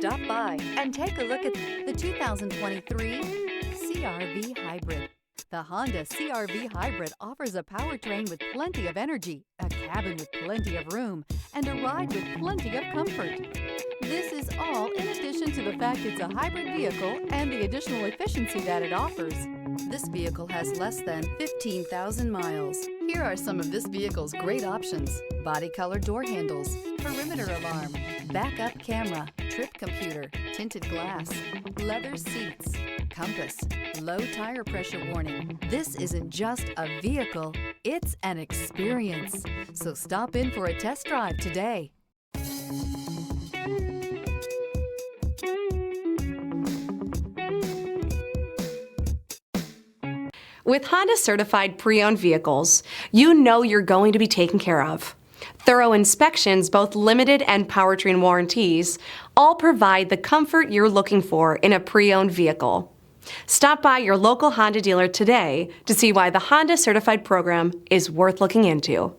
Stop by and take a look at the 2023 CR-V Hybrid. The Honda CR-V Hybrid offers a powertrain with plenty of energy, a cabin with plenty of room, and a ride with plenty of comfort. This is all in addition to the fact it's a hybrid vehicle and the additional efficiency that it offers. This vehicle has less than 15,000 miles. Here are some of this vehicle's great options: body color door handles, perimeter alarm, backup camera, trip computer, tinted glass, leather seats, compass, low tire pressure warning. This isn't just a vehicle, it's an experience. So stop in for a test drive today. With Honda certified pre-owned vehicles, you know you're going to be taken care of. Thorough inspections, both limited and powertrain warranties, all provide the comfort you're looking for in a pre-owned vehicle. Stop by your local Honda dealer today to see why the Honda certified program is worth looking into.